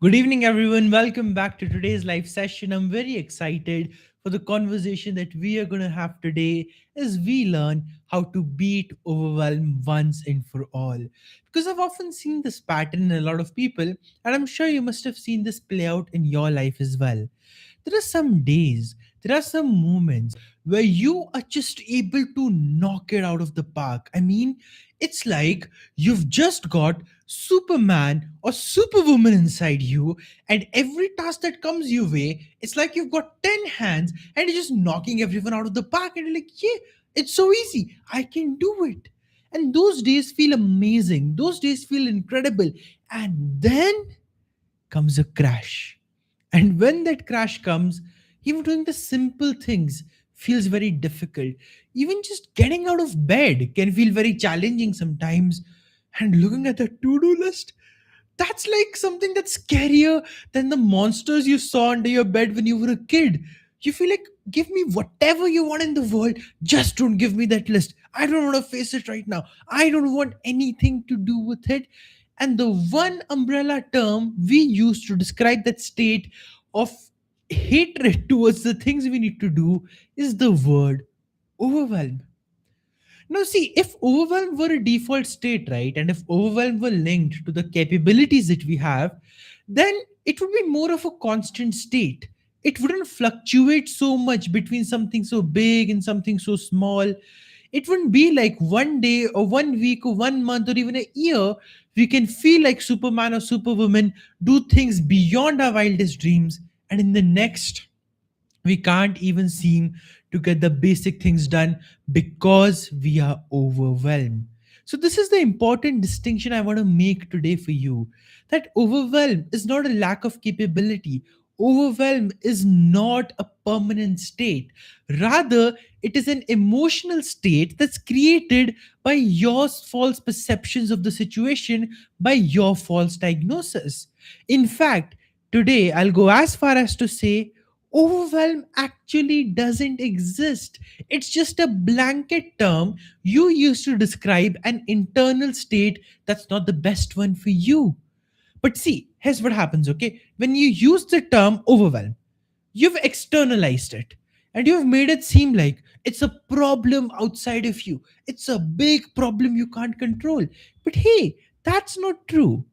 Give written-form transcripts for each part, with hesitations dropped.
Good evening, everyone. Welcome back to today's live session. I'm very excited for the conversation that we are going to have today as we learn how to beat overwhelm once and for all. Because I've often seen this pattern in a lot of people, and I'm sure you must have seen this play out in your life as well. There are some days, there are some moments where you are just able to knock it out of the park. I mean, it's like you've just got Superman or Superwoman inside you, and every task that comes your way, it's like you've got 10 hands and you're just knocking everyone out of the park, and you're like, yeah, it's so easy. I can do it. And those days feel amazing. Those days feel incredible. And then comes a crash. And when that crash comes, even doing the simple things feels very difficult. Even just getting out of bed can feel very challenging sometimes. And looking at the to do list, that's like something that's scarier than the monsters you saw under your bed when you were a kid. You feel like, give me whatever you want in the world, just don't give me that list. I don't want to face it right now. I don't want anything to do with it. And the one umbrella term we use to describe that state of hatred towards the things we need to do is the word overwhelm. Now, see, if overwhelm were a default state, right, and if overwhelm were linked to the capabilities that we have, then it would be more of a constant state. It wouldn't fluctuate so much between something so big and something so small. It wouldn't be like one day or one week or one month or even a year we can feel like Superman or Superwoman, do things beyond our wildest dreams, and in the next we can't even seem to get the basic things done because we are overwhelmed. So, this is the important distinction I want to make today for you, that overwhelm is not a lack of capability. Overwhelm is not a permanent state. Rather, it is an emotional state that's created by your false perceptions of the situation, by your false diagnosis. In fact, today I'll go as far as to say overwhelm actually doesn't exist. It's just a blanket term you use to describe an internal state that's not the best one for you. But see, here's what happens, okay? When you use the term overwhelm, you've externalized it and you've made it seem like it's a problem outside of you. It's a big problem you can't control. But hey, that's not true.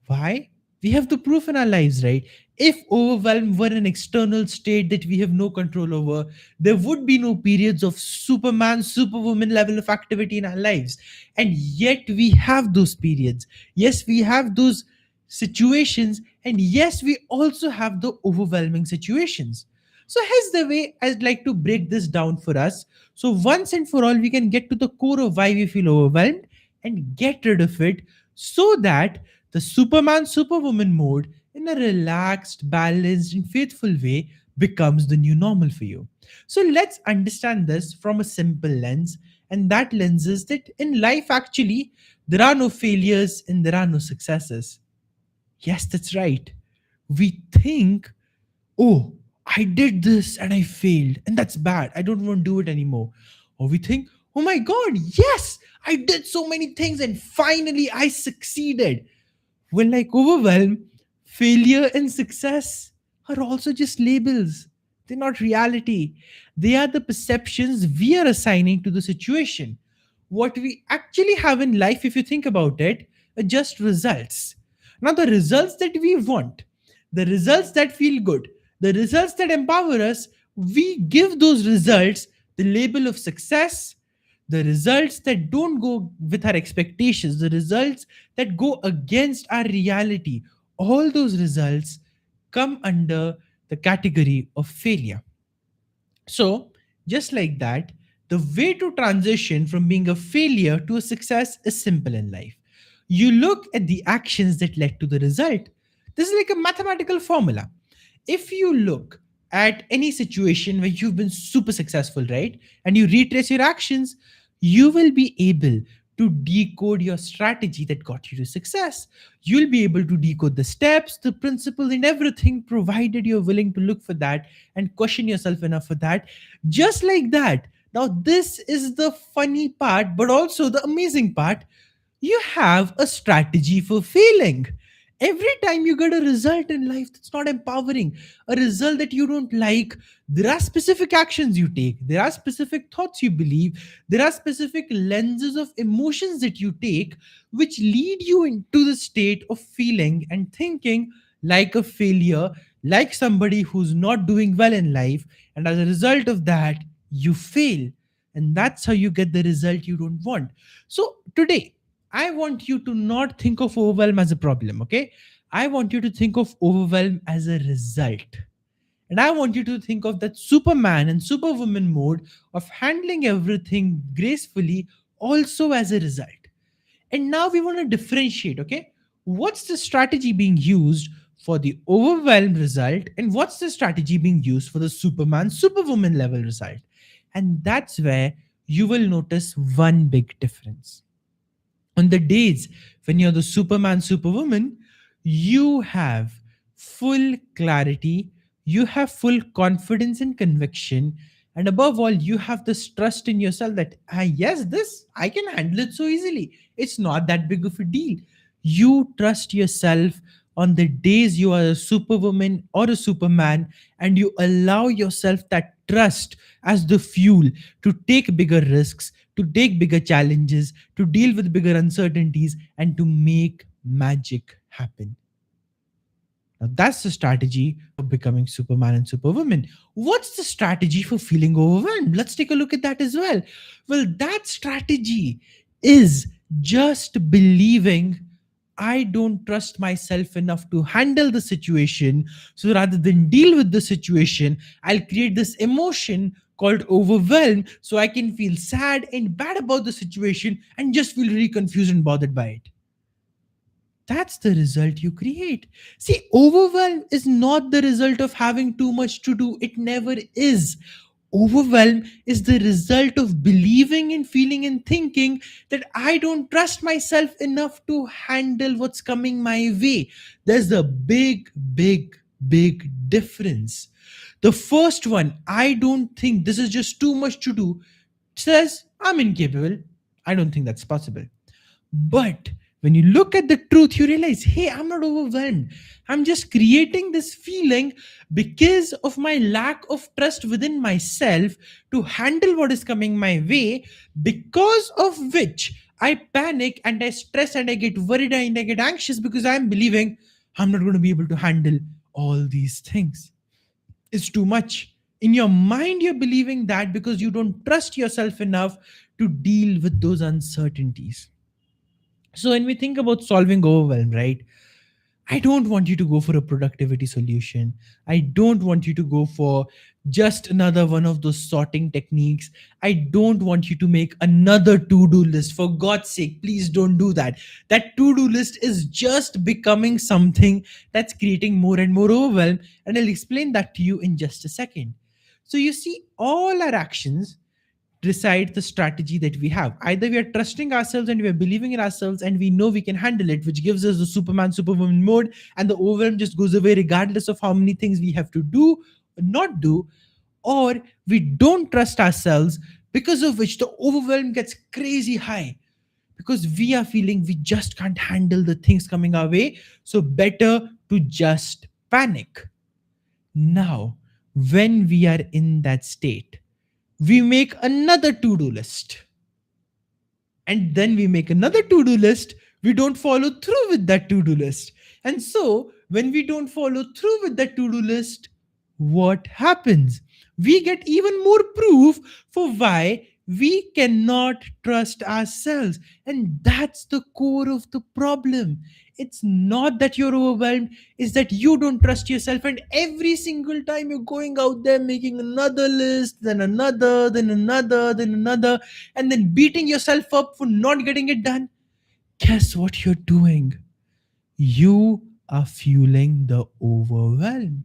Why? We have the proof in our lives, right? If overwhelm were an external state that we have no control over, there would be no periods of Superman, Superwoman level of activity in our lives. And yet we have those periods. Yes, we have those situations. And yes, we also have the overwhelming situations. So here's the way I'd like to break this down for us. So once and for all, we can get to the core of why we feel overwhelmed and get rid of it so that the Superman Superwoman mode in a relaxed, balanced, and faithful way becomes the new normal for you. So let's understand this from a simple lens, and that lens is that in life, actually, there are no failures and there are no successes. Yes, that's right. We think, oh, I did this and I failed, and that's bad. I don't want to do it anymore. Or we think, oh my God, yes, I did so many things and finally I succeeded. When like overwhelm, failure and success are also just labels. They're not reality. They are the perceptions we are assigning to the situation. What we actually have in life, if you think about it, are just results. Now, the results that we want, the results that feel good, the results that empower us, we give those results the label of success. The results that don't go with our expectations, the results that go against our reality, all those results come under the category of failure. So, just like that, the way to transition from being a failure to a success is simple in life. You look at the actions that led to the result. This is like a mathematical formula. If you look at any situation where you've been super successful, right, and you retrace your actions, you will be able to decode your strategy that got you to success. You'll be able to decode the steps, the principles, and everything, provided you're willing to look for that and question yourself enough for that. Just like that. Now, this is the funny part, but also the amazing part. You have a strategy for failing. Every time you get a result in life that's not empowering, a result that you don't like, there are specific actions you take, there are specific thoughts you believe, there are specific lenses of emotions that you take, which lead you into the state of feeling and thinking like a failure, like somebody who's not doing well in life. And as a result of that, you fail. And that's how you get the result you don't want. So today, I want you to not think of overwhelm as a problem, okay? I want you to think of overwhelm as a result. And I want you to think of that Superman and Superwoman mode of handling everything gracefully also as a result. And now we want to differentiate, okay? What's the strategy being used for the overwhelmed result, and what's the strategy being used for the Superman, Superwoman level result? And that's where you will notice one big difference. On the days when you're the Superman, Superwoman, you have full clarity, you have full confidence and conviction, and above all, you have this trust in yourself that, yes, this, I can handle it so easily. It's not that big of a deal. You trust yourself on the days you are a Superwoman or a Superman, and you allow yourself that trust as the fuel to take bigger risks, to take bigger challenges, to deal with bigger uncertainties, and to make magic happen. Now, that's the strategy for becoming Superman and Superwoman. What's the strategy for feeling overwhelmed? Let's take a look at that as well. Well, that strategy is just believing I don't trust myself enough to handle the situation. So rather than deal with the situation, I'll create this emotion called overwhelm so I can feel sad and bad about the situation and just feel really confused and bothered by it. That's the result you create. See, overwhelm is not the result of having too much to do. It never is. Overwhelm is the result of believing and feeling and thinking that I don't trust myself enough to handle what's coming my way. There's a big, big, big difference. The first one, I don't think this is just too much to do, says I'm incapable. I don't think that's possible. But when you look at the truth, you realize, hey, I'm not overwhelmed. I'm just creating this feeling because of my lack of trust within myself to handle what is coming my way, because of which I panic and I stress and I get worried and I get anxious because I'm believing I'm not going to be able to handle all these things. It's too much. In your mind, you're believing that because you don't trust yourself enough to deal with those uncertainties. So when we think about solving overwhelm, right? I don't want you to go for a productivity solution. I don't want you to go for just another one of those sorting techniques. I don't want you to make another to-do list. For God's sake, please don't do that. That to-do list is just becoming something that's creating more and more overwhelm. And I'll explain that to you in just a second. So you see, all our actions decide the strategy that we have. Either we are trusting ourselves and we are believing in ourselves and we know we can handle it, which gives us the Superman, Superwoman mode, and the overwhelm just goes away regardless of how many things we have to do or not do, or we don't trust ourselves, because of which the overwhelm gets crazy high because we are feeling we just can't handle the things coming our way. So, better to just panic. Now, when we are in that state, we make another to do list, and then we make another to do list. We don't follow through with that to do list. And so, when we don't follow through with that to do list, what happens? We get even more proof for why we cannot trust ourselves. And that's the core of the problem. It's not that you're overwhelmed, it's that you don't trust yourself. And every single time you're going out there making another list, then another, then another, then another, and then beating yourself up for not getting it done, guess what you're doing? You are fueling the overwhelm.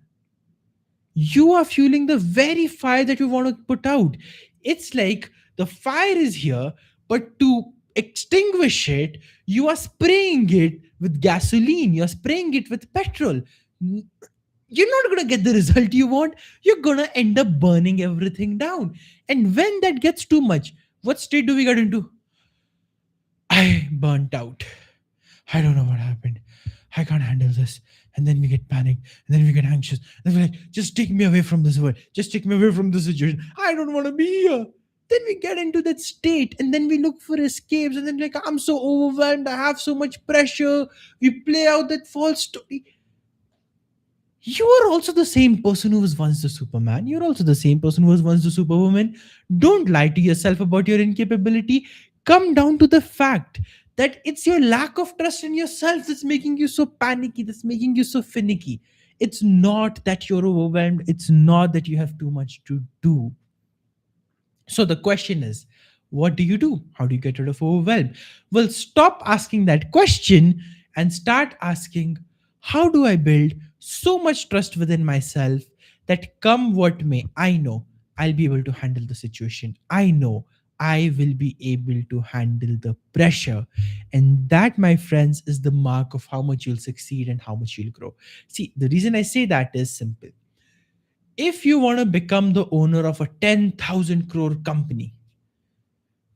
You are fueling the very fire that you want to put out. It's like the fire is here, but to extinguish it, you are spraying it with gasoline, you're spraying it with petrol. You're not going to get the result you want. You're going to end up burning everything down. And when that gets too much, what state do we get into? I burnt out. I don't know what happened. I can't handle this. And then we get panicked, and then we get anxious, and we're like, just take me away from this world, just take me away from this situation. I don't want to be here. Then we get into that state, and then we look for escapes, and then like, I'm so overwhelmed, I have so much pressure. We play out that false story. You are also the same person who was once the Superman. You're also the same person who was once the Superwoman. Don't lie to yourself about your incapability. Come down to the fact that it's your lack of trust in yourself that's making you so panicky, that's making you so finicky. It's not that you're overwhelmed, it's not that you have too much to do. So the question is, what do you do? How do you get rid of overwhelm? Well, stop asking that question and start asking, how do I build so much trust within myself that come what may, I know I'll be able to handle the situation. I know I will be able to handle the pressure. And that, my friends, is the mark of how much you'll succeed and how much you'll grow. See, the reason I say that is simple. If you want to become the owner of a 10,000 crore company,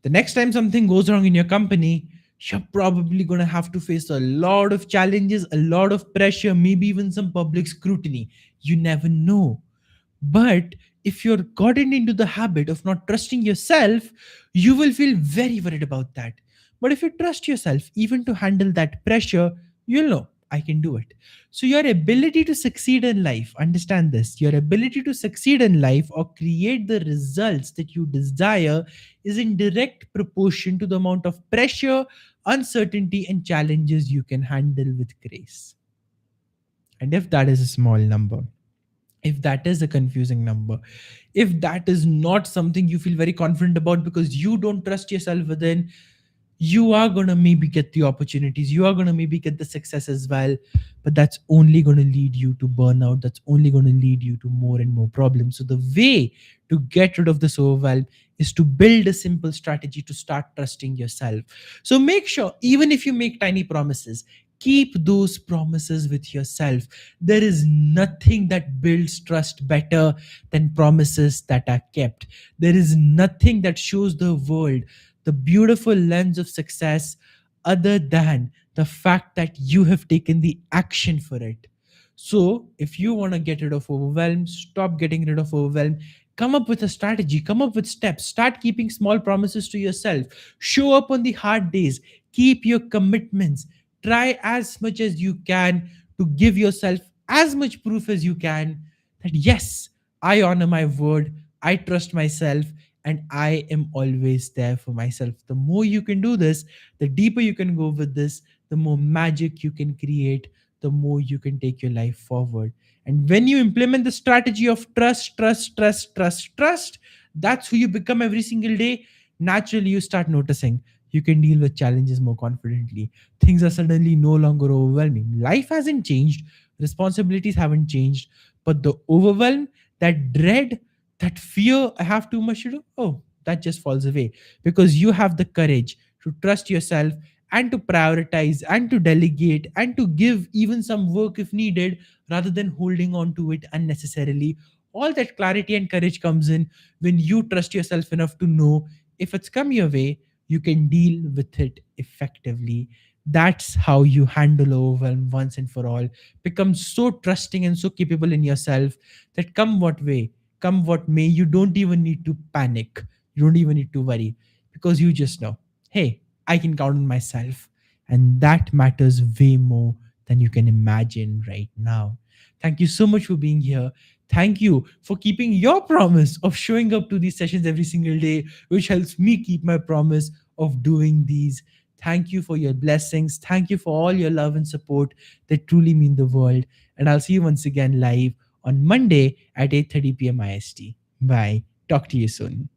the next time something goes wrong in your company, you're probably going to have to face a lot of challenges, a lot of pressure, maybe even some public scrutiny. You never know. But if you're gotten into the habit of not trusting yourself, you will feel very worried about that. But if you trust yourself, even to handle that pressure, you'll know I can do it. So, your ability to succeed in life, understand this, your ability to succeed in life or create the results that you desire is in direct proportion to the amount of pressure, uncertainty, and challenges you can handle with grace. And if that is a small number, if that is a confusing number, if that is not something you feel very confident about because you don't trust yourself within, you are going to maybe get the opportunities, you are going to maybe get the success as well, but that's only going to lead you to burnout, that's only going to lead you to more and more problems. So the way to get rid of this overwhelm is to build a simple strategy to start trusting yourself. So make sure, even if you make tiny promises, keep those promises with yourself. There is nothing that builds trust better than promises that are kept. There is nothing that shows the world the beautiful lens of success other than the fact that you have taken the action for it. So, if you want to get rid of overwhelm, stop getting rid of overwhelm. Come up with a strategy, come up with steps, start keeping small promises to yourself. Show up on the hard days, keep your commitments. Try as much as you can to give yourself as much proof as you can that yes, I honor my word, I trust myself, and I am always there for myself. The more you can do this, the deeper you can go with this, the more magic you can create, the more you can take your life forward. And when you implement the strategy of trust, trust, trust, trust, trust, that's who you become every single day. Naturally, you start noticing you can deal with challenges more confidently. Things are suddenly no longer overwhelming. Life hasn't changed, responsibilities haven't changed, but the overwhelm, that dread, that fear, I have too much to do, oh, that just falls away because you have the courage to trust yourself and to prioritize and to delegate and to give even some work if needed rather than holding on to it unnecessarily. All that clarity and courage comes in when you trust yourself enough to know if it's come your way, you can deal with it effectively. That's how you handle overwhelm once and for all. Become so trusting and so capable in yourself that come what way, come what may, you don't even need to panic. You don't even need to worry because you just know, hey, I can count on myself. And that matters way more than you can imagine right now. Thank you so much for being here. Thank you for keeping your promise of showing up to these sessions every single day, which helps me keep my promise of doing these. Thank you for your blessings. Thank you for all your love and support that truly mean the world. And I'll see you once again live on Monday at 8:30 p.m. IST. Bye. Talk to you soon.